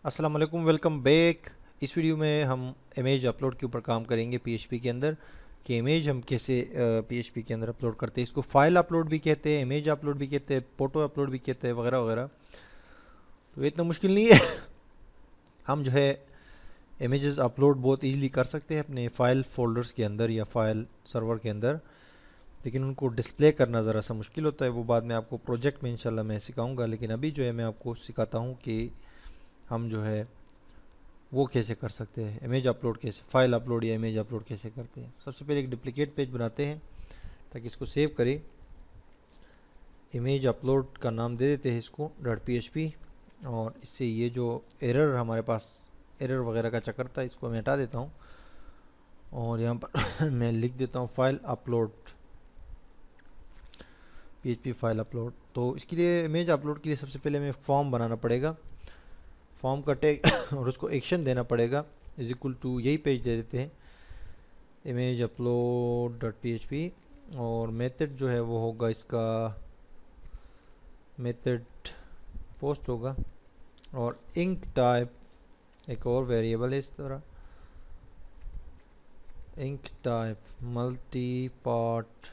अस्सलाम वालेकुम, welcome back. इस वीडियो में हम इमेज अपलोड के ऊपर काम करेंगे पीएचपी के अंदर कि इमेज हम कैसे पीएचपी के अंदर अपलोड करते हैं। इसको फाइल अपलोड भी कहते हैं, इमेज अपलोड भी कहते हैं, फोटो अपलोड भी कहते हैं, वगैरह वगैरह। तो इतना मुश्किल नहीं है। हम जो है इमेजेस अपलोड बहुत इजीली कर सकते हैं अपने फाइल फोल्डर्स के अंदर या फाइल सर्वर के अंदर, लेकिन उनको डिस्प्ले करना ज़रा सा मुश्किल होता है। वो बाद में आपको प्रोजेक्ट में इंशाल्लाह मैं सिखाऊंगा, लेकिन अभी जो है मैं आपको सिखाता हूँ कि हम जो है वो कैसे कर सकते हैं, इमेज अपलोड कैसे, फाइल अपलोड या इमेज अपलोड कैसे करते हैं। सबसे पहले एक डुप्लीकेट पेज बनाते हैं ताकि इसको सेव करें। इमेज अपलोड का नाम दे देते हैं इसको .php, और इससे ये जो एरर हमारे पास एरर वगैरह का चक्कर था इसको मैं हटा देता हूँ। और यहाँ पर मैं लिख देता हूँ file upload, php file upload. तो इसके लिए इमेज अपलोड के लिए सबसे पहले हमें फॉर्म बनाना पड़ेगा, फॉर्म का टैग और उसको एक्शन देना पड़ेगा। इज इक्वल टू यही पेज दे देते हैं इमेज अपलोड .php, और मेथड जो है वो होगा इसका मेथड पोस्ट होगा, और इंक टाइप एक और वेरिएबल है इस तरह, enctype multipart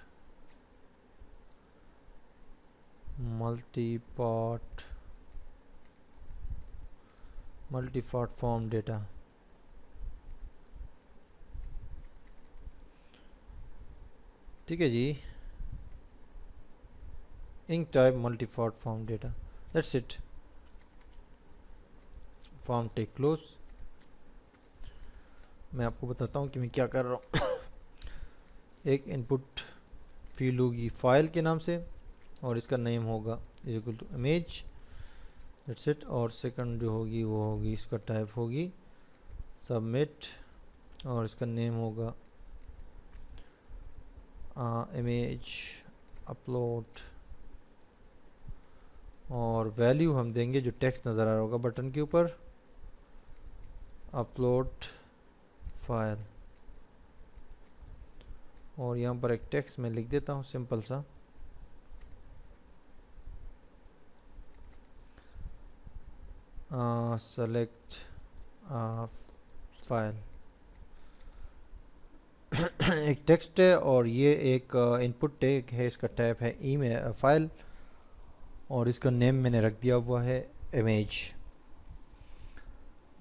form data. ठीक है जी, enctype multipart form data, that's it. Form tag close. मैं आपको बताता हूँ कि मैं क्या कर रहा हूँ। एक इनपुट फील्ड होगी फाइल के नाम से, और इसका नेम होगा is equal to image, that's it. और सेकंड जो होगी वो होगी, इसका टाइप होगी सबमिट, और इसका नेम होगा इमेज अपलोड, और वैल्यू हम देंगे जो टेक्स्ट नज़र आ रहा होगा बटन के ऊपर, अपलोड फाइल। और यहाँ पर एक टेक्स्ट मैं लिख देता हूँ सिंपल सा, सेलेक्ट फाइल। एक टेक्स्ट है और ये एक इनपुट टैग है, इसका टाइप है ईमेल फाइल, और इसका नेम मैंने रख दिया हुआ है इमेज।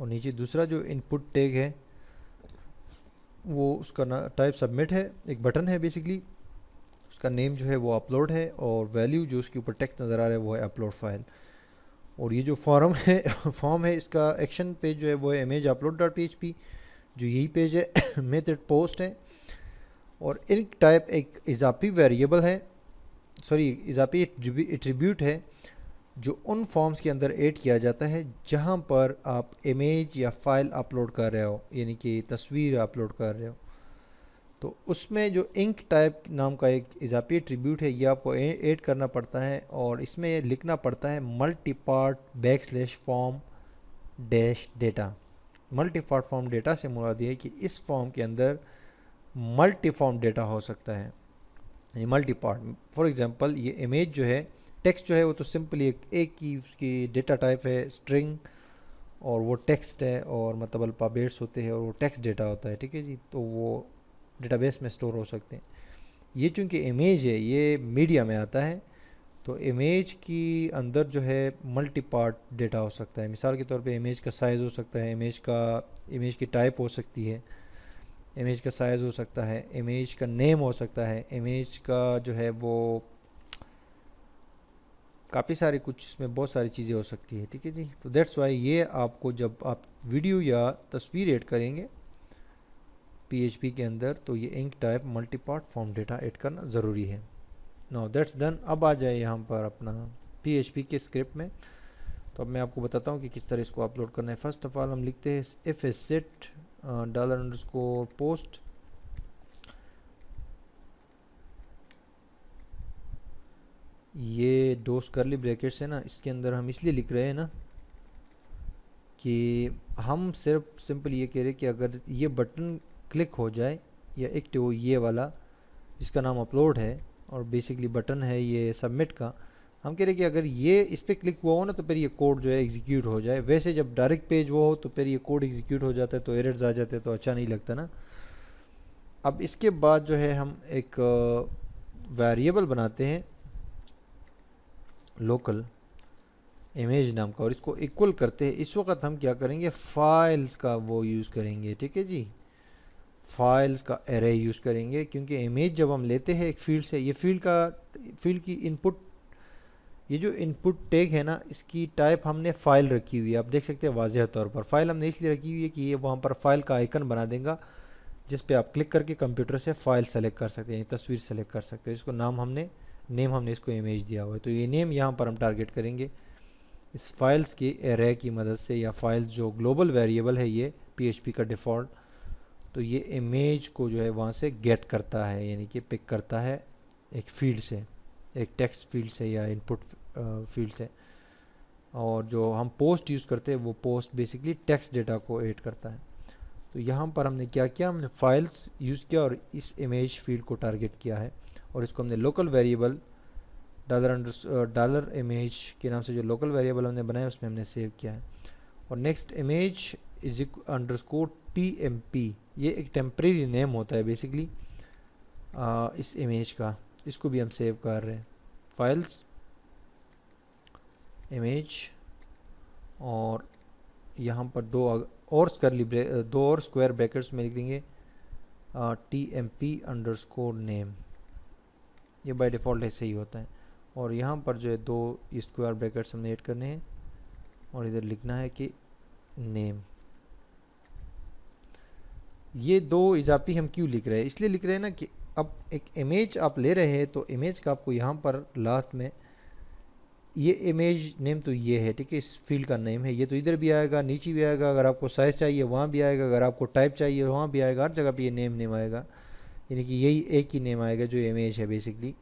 और नीचे दूसरा जो इनपुट टैग है वो उसका टाइप सबमिट है, एक बटन है बेसिकली, उसका नेम जो है वो अपलोड है, और वैल्यू जो उसके ऊपर टेक्स्ट नज़र आ रहा है वो है अपलोड फाइल। और ये जो फॉर्म है फॉर्म है, इसका एक्शन पेज जो है वो है इमेज अपलोड .php, जो यही पेज है। मेथड पोस्ट है, और इंक टाइप एक इजाफी वेरिएबल है, सॉरी इजाफी एट्रीब्यूट है, जो उन फॉर्म्स के अंदर ऐड किया जाता है जहां पर आप इमेज या फाइल अपलोड कर रहे हो, यानी कि तस्वीर अपलोड कर रहे हो। तो उसमें जो इंक टाइप नाम का एक इजाफी एट्रीब्यूट है, ये आपको ऐड करना पड़ता है, और इसमें ये लिखना पड़ता है multi part >form data. Multi part form data से मुराद ये है कि इस फॉर्म के अंदर मल्टी फॉर्म डेटा हो सकता है, ये मल्टी पार्ट। फॉर एग्जांपल ये इमेज जो है, टेक्स्ट जो है वो तो सिंपली एक ही उसकी डेटा टाइप है स्ट्रिंग, और वो टेक्स्ट है, और मतलब अल्फ़ाबेट्स होते हैं, और वो टेक्स्ट डेटा होता है। ठीक है जी, तो वो डेटाबेस में स्टोर हो सकते हैं। ये चूंकि इमेज है, ये मीडिया में आता है, तो इमेज की अंदर जो है मल्टी पार्ट डेटा हो सकता है। मिसाल के तौर पे इमेज का साइज़ हो सकता है, इमेज की टाइप हो सकती है, इमेज का साइज़ हो सकता है, इमेज का नेम हो सकता है, इमेज का जो है वो काफ़ी सारी कुछ इसमें बहुत सारी चीज़ें हो सकती है। ठीक है जी, तो दैट्स वाई ये आपको जब आप वीडियो या तस्वीर ऐड करेंगे पीएचपी के अंदर, तो ये enctype multipart form data add करना ज़रूरी है। Now that's done. अब आ जाए यहाँ पर अपना पीएचपी के स्क्रिप्ट में। तो अब मैं आपको बताता हूँ कि किस तरह इसको अपलोड करना है। फर्स्ट ऑफ ऑल हम लिखते हैं इफ एस सेट $_पोस्ट, ये दोस्त करली ब्रैकेट्स है ना, इसके अंदर हम इसलिए लिख रहे हैं ना कि हम सिर्फ सिंपल ये कह रहे हैं कि अगर ये बटन क्लिक हो जाए या एक्टिव हो, ये वाला जिसका नाम अपलोड है और बेसिकली बटन है ये सबमिट का, हम कह रहे हैं कि अगर ये इस पर क्लिक हुआ हो ना तो फिर ये कोड जो है एग्जीक्यूट हो जाए। वैसे जब डायरेक्ट पेज वो हो तो फिर ये कोड एग्जीक्यूट हो जाता है तो एरर्स आ जाते हैं, तो अच्छा नहीं लगता ना। अब इसके बाद जो है हम एक वेरिएबल बनाते हैं लोकल इमेज नाम का, और इसको इक्वल करते हैं। इस वक्त हम क्या करेंगे, फाइल्स का वो यूज़ करेंगे, ठीक है जी, फाइल्स का एरे यूज़ करेंगे, क्योंकि इमेज जब हम लेते हैं एक फील्ड से, ये फील्ड की इनपुट, ये जो इनपुट टैग है ना, इसकी टाइप हमने फाइल रखी हुई है। आप देख सकते हैं वाज़ेह तौर पर फाइल हमने इसलिए रखी हुई है कि ये वहाँ पर फाइल का आइकन बना देगा, जिस पे आप क्लिक करके कंप्यूटर से फाइल सेलेक्ट कर सकते हैं, तस्वीर सेलेक्ट कर सकते हैं। इसको नेम हमने इसको इमेज दिया हुआ है, तो ये नेम यहाँ पर हम टारगेट करेंगे इस फाइल्स की एरे की मदद से, या फाइल्स जो ग्लोबल वेरिएबल है ये PHP का डिफ़ॉल्ट, तो ये इमेज को जो है वहाँ से गेट करता है, यानी कि पिक करता है एक फील्ड से, एक टेक्स्ट फील्ड से या इनपुट फील्ड से। और जो हम पोस्ट यूज़ करते हैं वो पोस्ट बेसिकली टेक्स्ट डेटा को ऐड करता है। तो यहाँ पर हमने क्या किया, हमने फाइल्स यूज़ किया और इस इमेज फील्ड को टारगेट किया है, और इसको हमने लोकल वेरिएबल डॉलर इमेज के नाम से जो लोकल वेरिएबल हमने बनाया उसमें हमने सेव किया है। और next image is underscore TMP, ये एक टेम्परेरी नेम होता है बेसिकली इस इमेज का, इसको भी हम सेव कर रहे हैं। फाइल्स इमेज, और यहाँ पर दो और स्क्वायर ब्रैकेट्स में लिख देंगे TMP_name, ये बाय डिफ़ॉल्ट ऐसे ही होता है। और यहाँ पर जो है दो स्क्वायर ब्रैकेट्स हमने ऐड करने हैं, और इधर लिखना है कि नेम। ये दो इजाफी हम क्यों लिख रहे हैं, इसलिए लिख रहे हैं ना कि अब एक इमेज आप ले रहे हैं तो इमेज का आपको यहाँ पर लास्ट में ये इमेज नेम तो ये है, ठीक है, इस फील्ड का नेम है, ये तो इधर भी आएगा नीचे भी आएगा, अगर आपको साइज़ चाहिए वहाँ भी आएगा, अगर आपको टाइप चाहिए वहाँ भी आएगा, हर जगह पे ये नेम आएगा, यानी कि यही एक ही नेम आएगा जो इमेज है बेसिकली।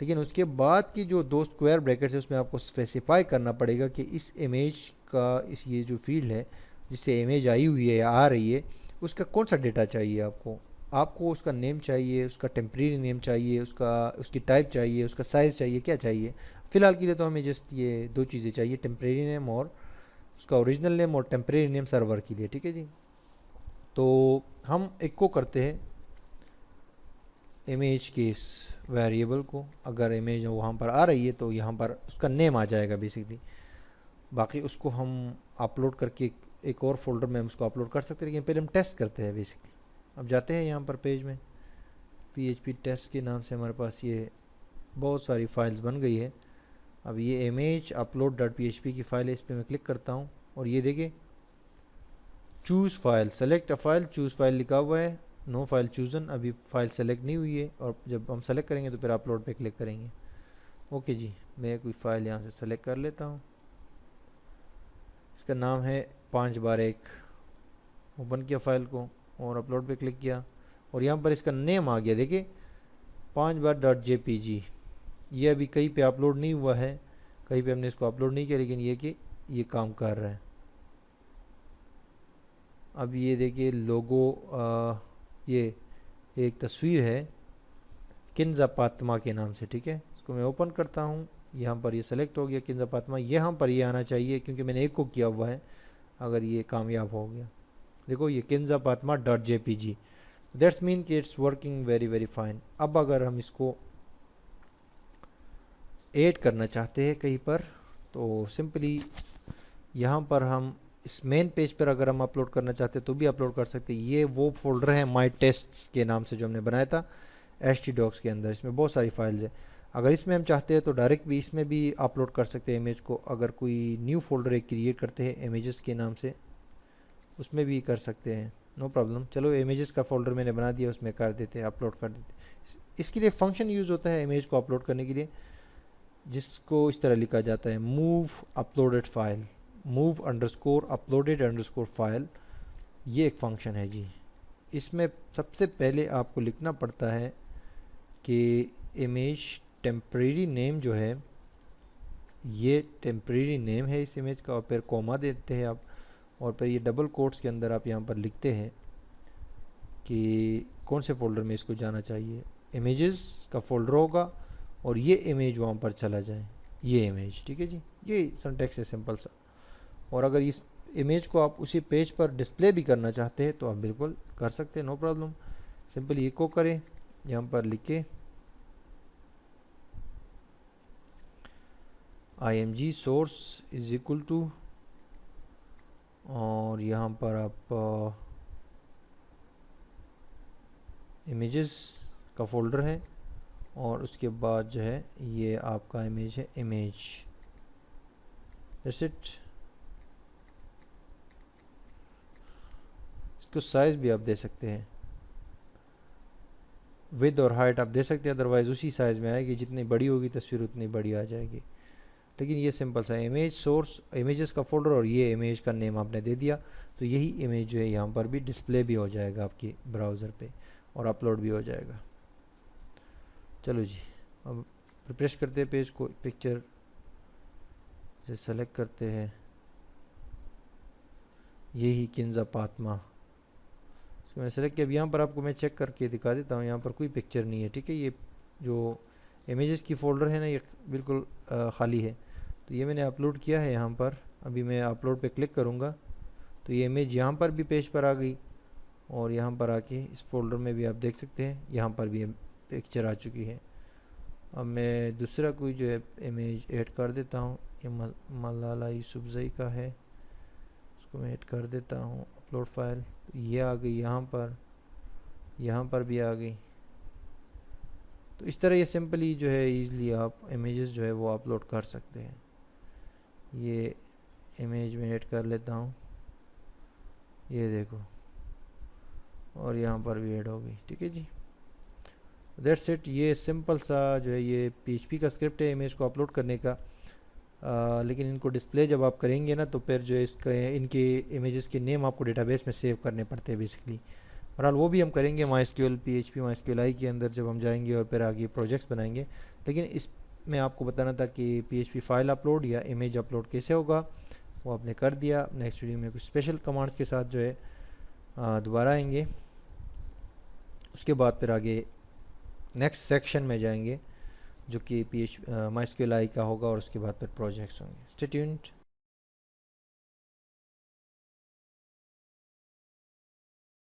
लेकिन उसके बाद की जो दो स्क्वायर ब्रैकेट्स है उसमें आपको स्पेसिफाई करना पड़ेगा कि इस इमेज का ये जो फील्ड है जिससे इमेज आई हुई है या आ रही है उसका कौन सा डेटा चाहिए आपको उसका नेम चाहिए, उसका टेम्परेरी नेम चाहिए, उसकी टाइप चाहिए, उसका साइज़ चाहिए, क्या चाहिए। फ़िलहाल के लिए तो हमें जस्ट ये दो चीज़ें चाहिए, टेम्परेरी नेम और उसका ओरिजिनल नेम, और टेम्परेरी नेम सर्वर के लिए, ठीक है जी। तो हम इको करते हैं इमेज के इस वेरिएबल को, अगर इमेज वहाँ पर आ रही है तो यहाँ पर उसका नेम आ जाएगा बेसिकली। बाकी उसको हम अपलोड करके एक और फोल्डर में हम उसको अपलोड कर सकते हैं, लेकिन पहले हम टेस्ट करते हैं बेसिकली। अब जाते हैं यहाँ पर पेज में, PHP टेस्ट के नाम से हमारे पास ये बहुत सारी फाइल्स बन गई है। अब ये इमेज upload.php की फ़ाइल है, इस पर मैं क्लिक करता हूँ और ये देखिए choose file, select a file, choose file लिखा हुआ है, नो फाइल चूज़न, अभी फाइल सेलेक्ट नहीं हुई है, और जब हम सेलेक्ट करेंगे तो फिर अपलोड पे क्लिक करेंगे। ओके जी, मैं कोई फ़ाइल यहाँ से सेलेक्ट कर लेता हूँ, इसका नाम है 5x1, ओपन किया फाइल को और अपलोड पे क्लिक किया, और यहाँ पर इसका नेम आ गया, देखिए 5x.jpg। ये अभी कहीं पे अपलोड नहीं हुआ है, कहीं पे हमने इसको अपलोड नहीं किया, लेकिन ये कि ये काम कर रहा है। अब ये देखिए लोगो, ये एक तस्वीर है किंजा पात्मा के नाम से, ठीक है, इसको मैं ओपन करता हूँ, यहाँ पर ये सेलेक्ट हो गया किंजा पात्मा, यहाँ पर ये आना चाहिए क्योंकि मैंने एक को किया हुआ है। अगर ये कामयाब हो गया, देखो ये किंजा पात्मा .jpg, दैट्स मीन कि it's working very very fine. अब अगर हम इसको ऐड करना चाहते हैं कहीं पर, तो सिंपली यहाँ पर हम इस मेन पेज पर अगर हम अपलोड करना चाहते हैं तो भी अपलोड कर सकते हैं। ये वो फोल्डर है माई टेस्ट के नाम से जो हमने बनाया था htdocs के अंदर, इसमें बहुत सारी फाइल्स है। अगर इसमें हम चाहते हैं तो डायरेक्ट भी इसमें भी अपलोड कर सकते हैं इमेज को। अगर कोई न्यू फोल्डर एक क्रिएट करते हैं इमेजेस के नाम से, उसमें भी कर सकते हैं, नो प्रॉब्लम। चलो इमेजेस का फोल्डर मैंने बना दिया, उसमें कर देते हैं, अपलोड कर देते हैं। इसके लिए फंक्शन यूज़ होता है इमेज को अपलोड करने के लिए, जिसको इस तरह लिखा जाता है मूव अपलोडेड फाइल, move_uploaded_file, ये एक फंक्शन है जी। इसमें सबसे पहले आपको लिखना पड़ता है कि इमेज टेम्परेरी नेम जो है, ये टेम्परेरी नेम है इस इमेज का, और फिर कोमा देते हैं आप, और फिर ये डबल कोट्स के अंदर आप यहाँ पर लिखते हैं कि कौन से फोल्डर में इसको जाना चाहिए। इमेजेस का फोल्डर होगा और ये इमेज वहाँ पर चला जाए, ये इमेज, ठीक है जी। ये सिंटैक्स है सिंपल सा। और अगर इस इमेज को आप उसी पेज पर डिस्प्ले भी करना चाहते हैं तो आप बिल्कुल कर सकते हैं, नो प्रॉब्लम। सिंपली इको करें, यहाँ पर लिखे img source is equal to, और यहाँ पर आप इमेजेस का फोल्डर है, और उसके बाद जो है ये आपका इमेज है, इमेज, दैट्स इट। इसको साइज़ भी आप दे सकते हैं, विद और हाइट आप दे सकते हैं, अदरवाइज़ उसी साइज़ में आएगी, जितनी बड़ी होगी तस्वीर उतनी बड़ी आ जाएगी। लेकिन ये सिंपल सा इमेज सोर्स, इमेजेस का फोल्डर, और ये इमेज का नेम आपने दे दिया, तो यही इमेज जो है यहाँ पर भी डिस्प्ले भी हो जाएगा आपकी ब्राउज़र पे, और अपलोड भी हो जाएगा। चलो जी, अब रिफ्रेश करते हैं पेज को, पिक्चर से सेलेक्ट करते हैं, यही किंजा पात्मा, इसको मैंने सेलेक्ट किया। अब यहाँ पर आपको मैं चेक करके दिखा देता हूँ, यहाँ पर कोई पिक्चर नहीं है, ठीक है। ये जो इमेजेस की फ़ोल्डर है ना, ये बिल्कुल ख़ाली है। तो ये मैंने अपलोड किया है यहाँ पर, अभी मैं अपलोड पे क्लिक करूँगा तो ये इमेज यहाँ पर भी पेज पर आ गई, और यहाँ पर आके इस फोल्डर में भी आप देख सकते हैं, यहाँ पर भी पिक्चर आ चुकी है। अब मैं दूसरा कोई जो है इमेज ऐड कर देता हूँ, ये मलाला यूसुफजई का है, इसको मैं ऐड कर देता हूँ, अपलोड फाइल, ये आ गई यहाँ पर भी आ गई। तो इस तरह ये सिंपली जो है ईज़िली आप इमेजेस जो है वो अपलोड कर सकते हैं। ये इमेज में ऐड कर लेता हूँ, ये देखो, और यहाँ पर भी ऐड हो गई, ठीक है जी। That's it. ये सिंपल सा जो है ये PHP का स्क्रिप्ट है इमेज को अपलोड करने का। लेकिन इनको डिस्प्ले जब आप करेंगे ना, तो फिर जो है इसका इनके इमेजेस के नेम आपको डेटाबेस में सेव करने पड़ते हैं बेसिकली। बहरहाल वो भी हम करेंगे MySQL PHP MySQL के अंदर जब हम जाएंगे और फिर आगे प्रोजेक्ट्स बनाएंगे। लेकिन इस मैं आपको बताना था कि PHP फाइल अपलोड या इमेज अपलोड कैसे होगा, वो आपने कर दिया। नेक्स्ट वीडियो में कुछ स्पेशल कमांड्स के साथ जो है दोबारा आएंगे। उसके बाद फिर आगे नेक्स्ट सेक्शन में जाएंगे जो कि MySQL का होगा, और उसके बाद फिर प्रोजेक्ट्स होंगे। Stay tuned.